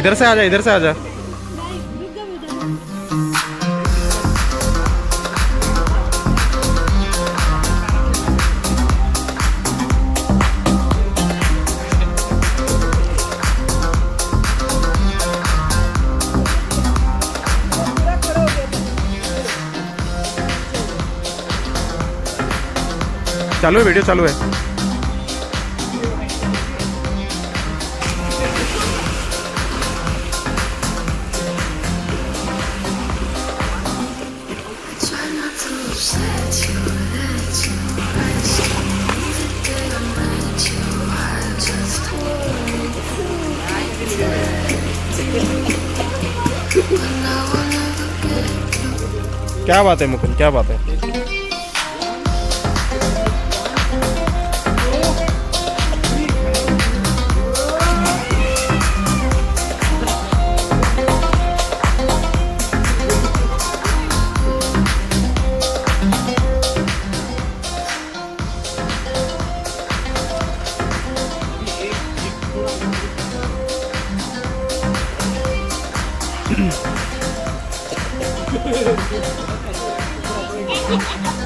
[SPEAKER 10] इधर से आजा, इधर से आजा. चालू है, video चालू है.
[SPEAKER 6] Try not to upset you, let you rest. Even did I let you, I just worry. But now I'll never get you.
[SPEAKER 10] क्या बात है मुकुंद, क्या बात है.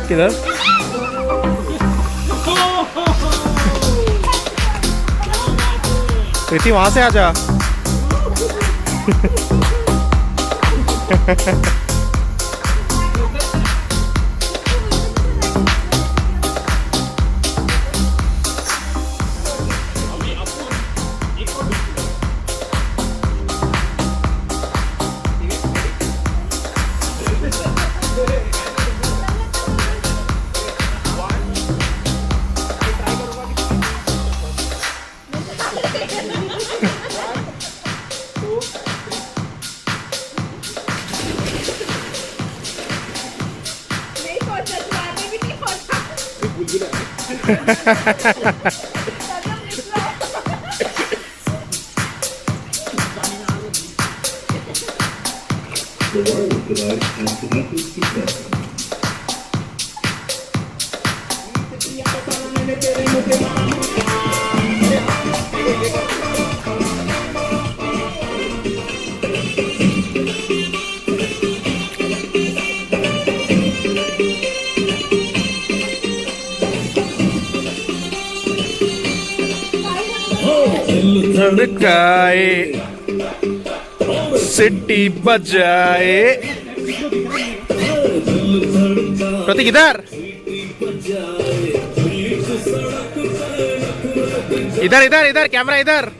[SPEAKER 10] किधर? प्रीति वहां से आजा. धड़काए, सिटी बजाए। प्रतीक इधर इधर इधर इधर, कैमरा इधर।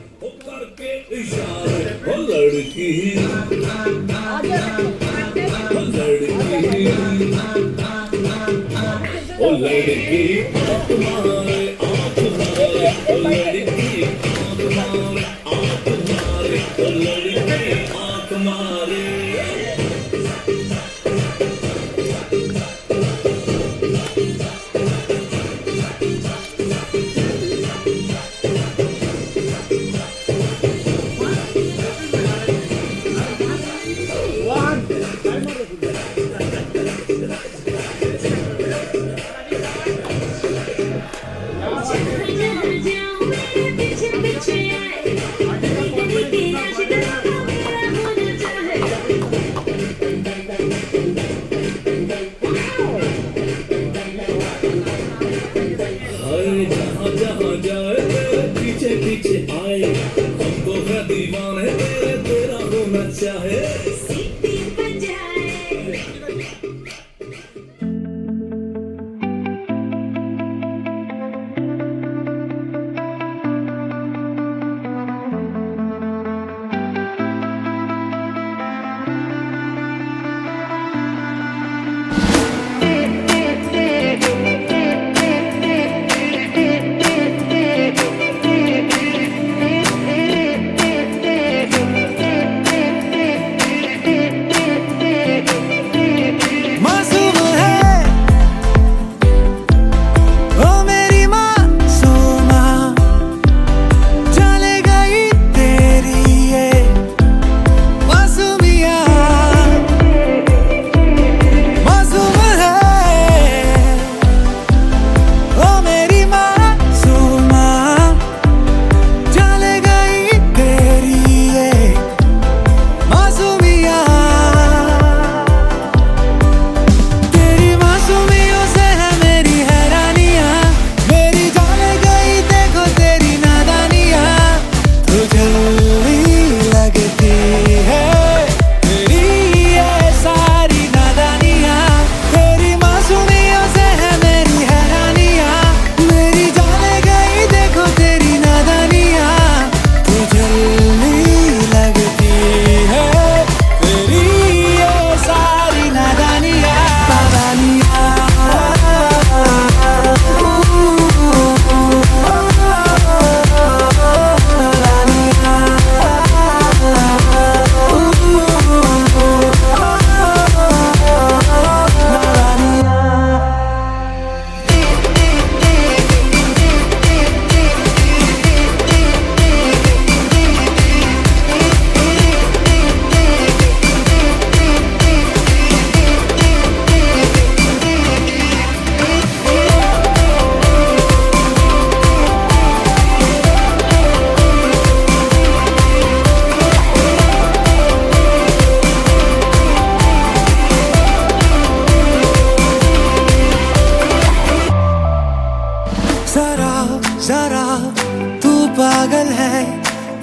[SPEAKER 1] पागल है,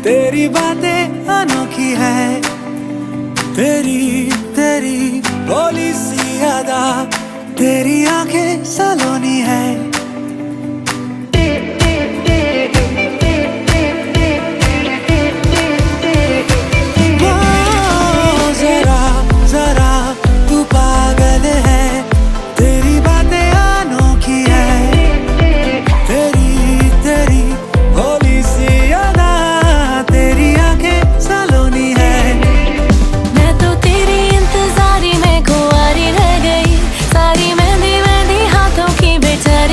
[SPEAKER 1] तेरी बातें अनोखी है, तेरी तेरी भोली सी अदा, तेरी आंखें सलोनी है। जरा जरा तू पागल है, तेरी बातें अनोखी है, तेरी तेरी भोली सी अदा, तेरी आंखें सलोनी है।
[SPEAKER 6] मैं तो तेरी इंतजारी में कुंवारी रह गई, सारी मेहंदी मेहंदी हाथों की बेचारी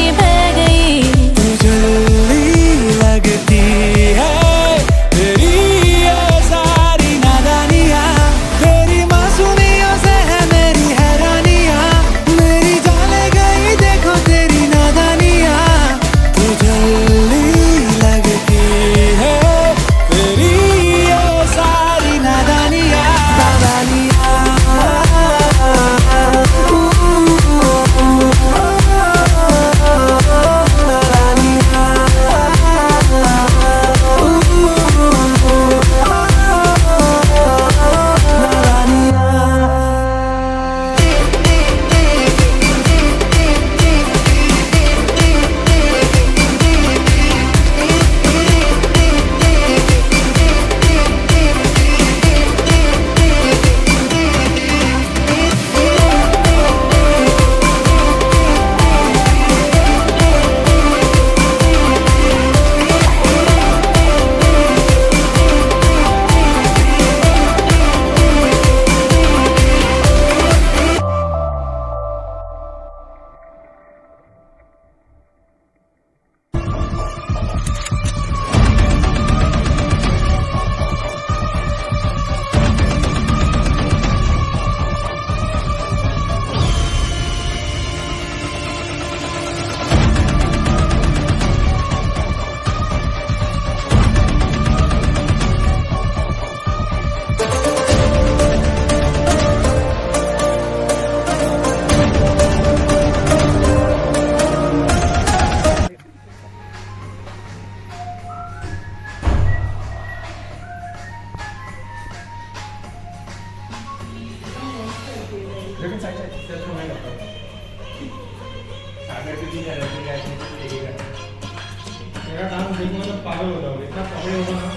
[SPEAKER 9] मेरा काम देखो तो पागल हो जाओगे, इतना पागल होगा ना।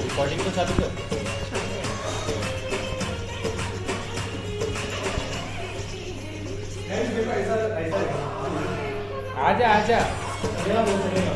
[SPEAKER 4] रिकॉर्डिंग तो चालू कर।
[SPEAKER 9] आजा आजा चलेगा, बोल चलेगा।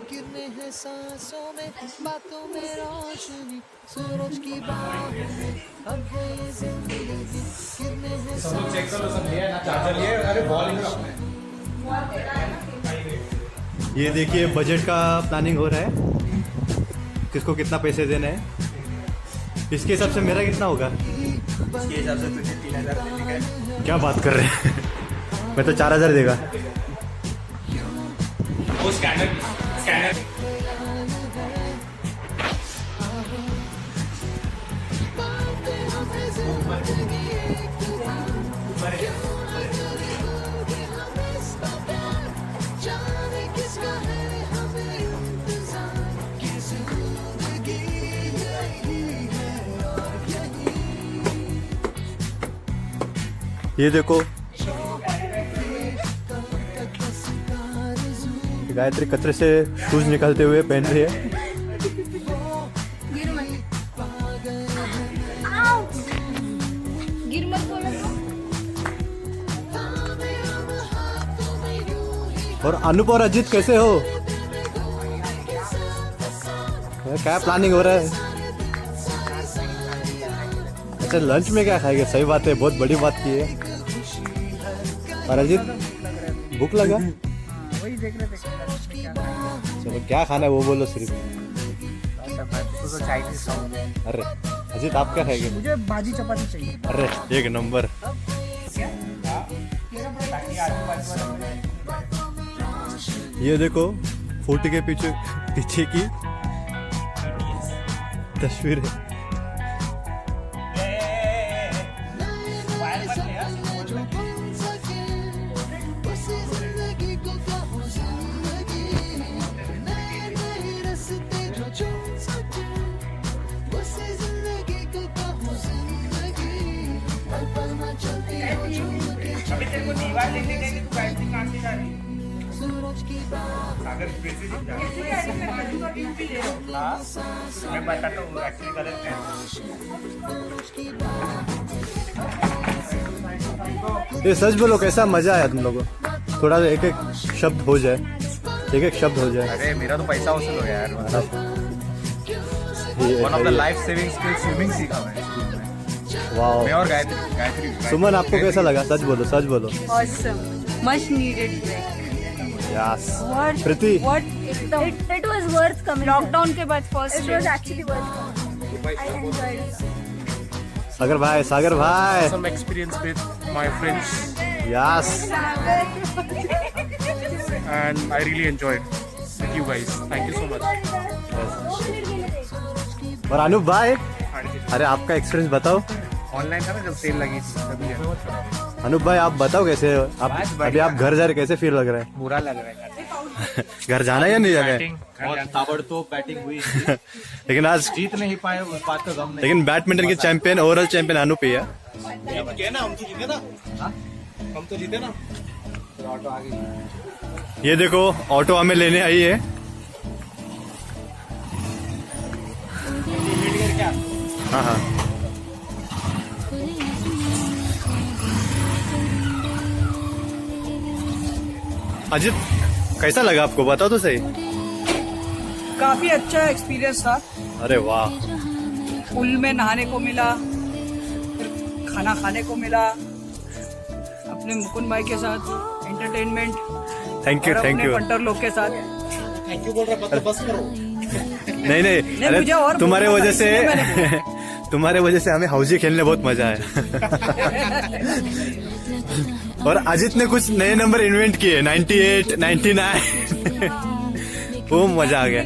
[SPEAKER 1] गिरने हैं सांसों में, बातों में रोशनी, सूरज की बाहों में अब है ये जिंदगी, गिरने हैं
[SPEAKER 4] चेक कर लो, सब लिया ना चार्जर लिए। अरे बॉल इधर अपने।
[SPEAKER 9] ये देखिए बजट का प्लानिंग हो रहा है, किसको कितना पैसे देने हैं। इसके हिसाब से मेरा कितना होगा?
[SPEAKER 5] इसके हिसाब से तुझे 3000 देने का है।
[SPEAKER 9] क्या बात कर रहे हैं? मैं तो 4000 देगा।
[SPEAKER 5] वो स्कैनर
[SPEAKER 9] ये देखो गायत्री कचरे से शूज निकालते हुए पहन रही है।
[SPEAKER 2] गिर मत बोलो।
[SPEAKER 9] और अनूप और अजीत कैसे हो? क्या प्लानिंग हो रहा है? अच्छा लंच में क्या खाएंगे? सही बात है, बहुत बड़ी बात की है। और अजीत भूख लगा?
[SPEAKER 7] वही देख रहे थे
[SPEAKER 9] चलो क्या खाना है वो बोलो सिर्फ।
[SPEAKER 7] तो चाइनीज
[SPEAKER 9] अरे अजीत आप क्या खाएंगे?
[SPEAKER 7] मुझे भाजी चपाती चाहिए।
[SPEAKER 9] अरे एक नंबर। ये देखो फोटो के पीछे की तस्वीर है।
[SPEAKER 5] अभी तेरे को दीवार लेने गए थे, तू गायत्री कहाँ से जा रही है? सागर वैसे ही जा रही है। हाँ, मैं बताता हूँ एक्चुअली गलत है।
[SPEAKER 9] ये सच बोलो कैसा मजा आया तुम लोगों को? थोड़ा एक एक शब्द हो जाए, एक एक शब्द हो जाए।
[SPEAKER 4] अरे मेरा तो पैसा वसूल हो गया यार। One of the life saving skill swimming सीखा मैं स्कूल में।
[SPEAKER 9] वाओ।
[SPEAKER 4] मैं और गायत्री।
[SPEAKER 9] सुमन आपको कैसा लगा? सच बोलो, सच बोलो।
[SPEAKER 7] Awesome, much needed break.
[SPEAKER 9] Yes.
[SPEAKER 7] What?
[SPEAKER 9] Preeti
[SPEAKER 7] What? एकदम
[SPEAKER 2] It was worth coming.
[SPEAKER 7] Lockdown के बाद first
[SPEAKER 2] It was actually worth coming. I enjoyed it.
[SPEAKER 9] सागर भाई।
[SPEAKER 10] Some experience with my friends
[SPEAKER 9] yes.
[SPEAKER 10] and I really enjoyed with you guys. Thank you so much.
[SPEAKER 9] और अनूप भाई, अरे आपका experience बताओ।
[SPEAKER 10] Online था ना जब सेल लगी थी तभी।
[SPEAKER 9] अनूप भाई आप बताओ कैसे हो? आप अभी आप घर जा रहे, कैसे फील लग रहा है?
[SPEAKER 10] बुरा लग रहा है।
[SPEAKER 9] घर जाना या नहीं जाना है?
[SPEAKER 4] बहुत ताबड़तोड़ बैटिंग हुई।
[SPEAKER 9] लेकिन आज
[SPEAKER 4] जीत नहीं पाए उस बात का गम नहीं।
[SPEAKER 9] लेकिन बैडमिंटन के चैंपियन, ओवरऑल चैंपियन अनूप ही है।
[SPEAKER 4] हम तो जीते ना। ऑटो आ गई।
[SPEAKER 9] ये देखो ऑटो हमें लेने आई है। हाँ हाँ। अजित कैसा लगा आपको, बताओ तो सही।
[SPEAKER 7] काफी अच्छा एक्सपीरियंस था।
[SPEAKER 9] अरे वाह,
[SPEAKER 7] पूल में नहाने को मिला, फिर खाना खाने को मिला, अपने मुकुंद भाई के साथ entertainment,
[SPEAKER 9] thank you thank you.
[SPEAKER 7] Punter लोग के साथ।
[SPEAKER 4] थैंक यू बोल रहा मतलब बस करो।
[SPEAKER 9] नहीं नहीं, अरे
[SPEAKER 7] मुझे और
[SPEAKER 9] तुम्हारे
[SPEAKER 7] बोलना
[SPEAKER 9] वजह
[SPEAKER 7] था, इसलिए मैंने
[SPEAKER 9] से तुम्हारे वजह से हमें हाउजी खेलने बहुत मजा आया। और अजित ने कुछ नए नंबर इन्वेंट किए, 98, 99। वो मजा आ गया।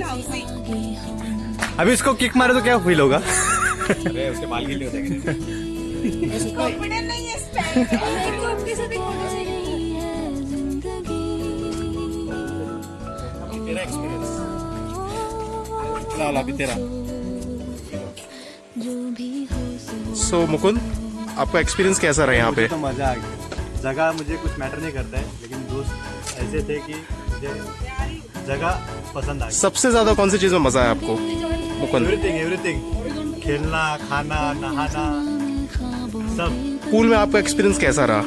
[SPEAKER 9] अभी इसको किक मारे तो क्या फील होगा?
[SPEAKER 4] अरे उसके बाल गीले हो जाएंगे।
[SPEAKER 2] कॉन्फिडेंट नहीं है इस पे। मेरे को आपके साथ एक फोटो चाहिए।
[SPEAKER 4] तेरा एक्सपीरियंस अभी तेरा।
[SPEAKER 10] सो मुकुंद, आपका एक्सपीरियंस कैसा रहा यहाँ पे?
[SPEAKER 9] मुझे तो मजा आ गया। जगह मुझे कुछ मैटर नहीं करता है, लेकिन दोस्त ऐसे थे कि मुझे जगह पसंद आ गई।
[SPEAKER 10] सबसे ज्यादा कौन सी चीज में मजा आया आपको मुकुंद?
[SPEAKER 9] एवरीथिंग एवरीथिंग, खेलना, खाना, नहाना, सब।
[SPEAKER 10] पूल में आपका एक्सपीरियंस कैसा रहा?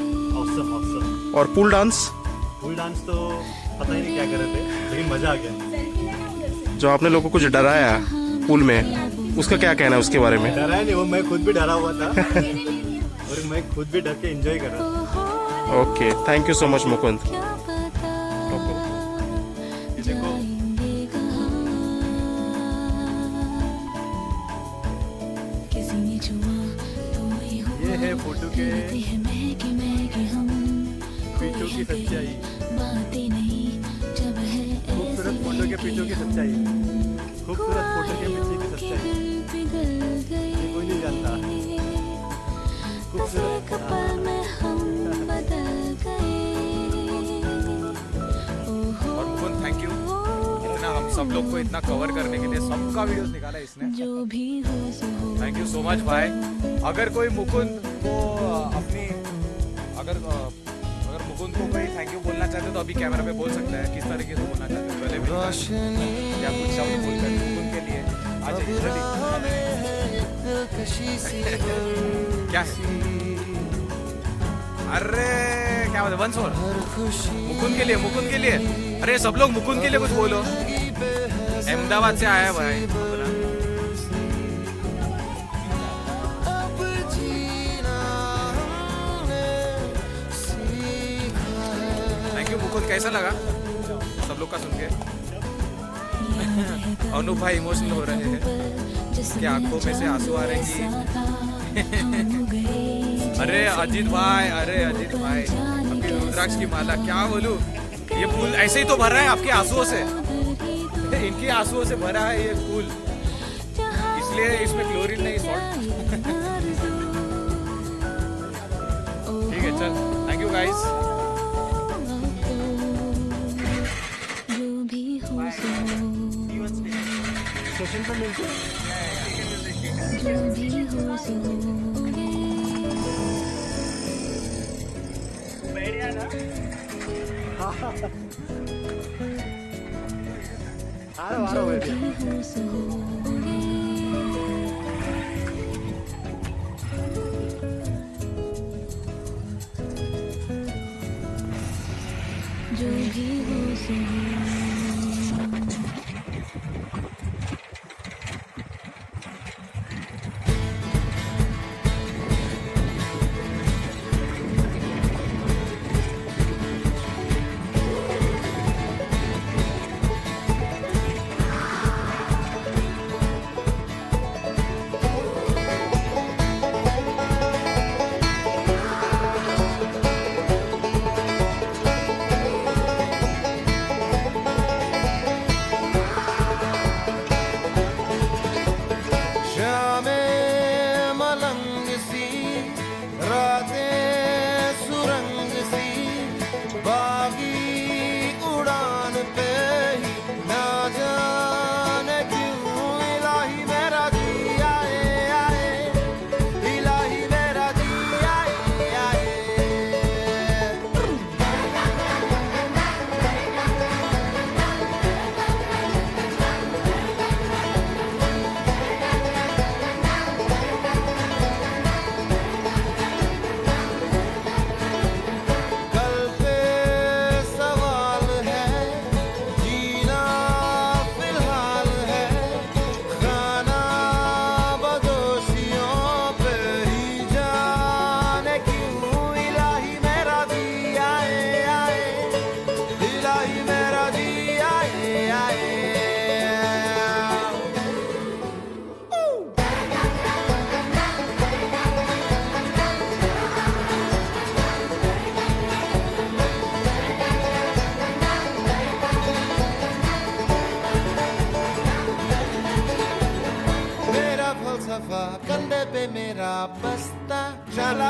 [SPEAKER 9] Awesome awesome.
[SPEAKER 10] और पूल डांस?
[SPEAKER 9] पूल डांस तो पता ही नहीं क्या कर रहे थे, लेकिन मजा आ गया।
[SPEAKER 10] जो आपने लोगों को कुछ डराया पूल में, उसका क्या कहना है उसके बारे में?
[SPEAKER 9] डरा नहीं, वो मैं खुद भी डरा हुआ था। और मैं खुद भी डर के एंजॉय कर रहा था।
[SPEAKER 10] Okay, thank you so much Mukund.
[SPEAKER 9] ये देखो, ये है फोटो के पीछों की सच्चाई। खूबसूरत फोटो के पीछों की सच्चाई। खूबसूरत फोटो के पीछे की सच्चाई ये कोई नहीं जानता। खूबसूरत।
[SPEAKER 4] और मुकुंद थैंक यू, इतना हम सब लोग को इतना कवर करने के लिए सबका वीडियोस निकाला इसने। थैंक यू सो मच भाई। अगर कोई मुकुंद को अपनी अगर मुकुंद को कोई थैंक यू बोलना चाहते तो अभी कैमरा पे बोल सकता है। किस तरीके से बोलना चाहते हो? पहले भी या कुछ शब्द बोलकर मुकुंद के लिए आज जल्दी क्या है? अरे क्या बात है, वंस मोर मुकुंद के लिए, मुकुंद के लिए। अरे सब लोग मुकुंद के लिए कुछ बोलो। अहमदाबाद से आया है भाई। थैंक यू मुकुंद, कैसा लगा सब लोग का सुन के? अनु भाई इमोशनल हो रहे हैं, कि आंखों में से आंसू आ रहे हैं। अरे अजीत भाई, अरे अजीत भाई, अभी रुद्राक्ष की माला क्या बोलूं, ये फूल ऐसे ही तो भर रहा है आपके आंसुओं से। इनके आंसुओं से भरा है ये फूल, इसलिए इसमें क्लोरीन नहीं, सॉल्ट। ठीक है चल, थैंक यू गाइस।
[SPEAKER 9] स्टेशन पर मिलते हैं। आ रहा हूँ
[SPEAKER 6] जो भी हो सो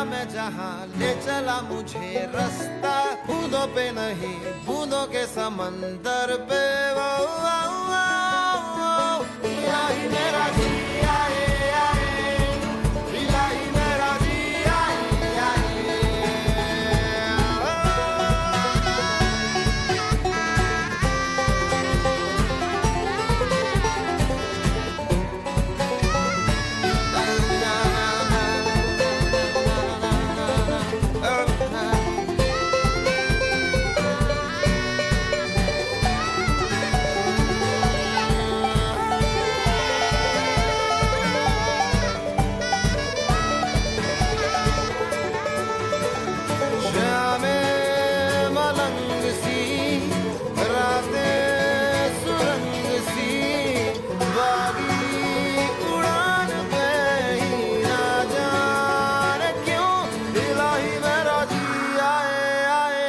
[SPEAKER 1] मैं जहाँ ले चला मुझे रास्ता, बूंदों पे नहीं बूंदों के समंदर पे। वो, वो, वो, वो, इलाही मेरा जी आए आए, इलाही मेरा जी आए आए। श्यामे मलंग सी रातें सुरंग सी, बागी उड़ान पे ही ना जाने क्यों इलाही मेरा जी आए आए,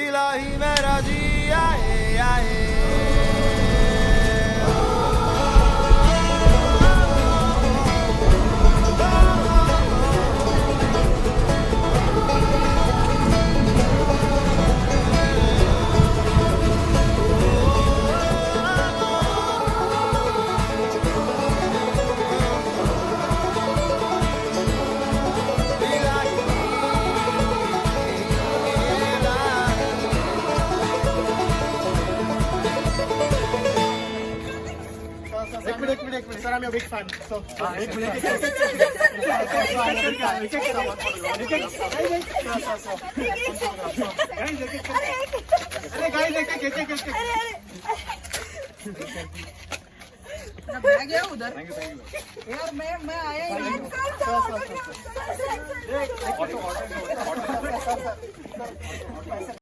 [SPEAKER 1] इलाही मेरा जी आए आए।
[SPEAKER 10] एक minute sir, I'm a big fan. So, एक मिनट।
[SPEAKER 7] बैग है उधर यार, मैं आया ही नहीं।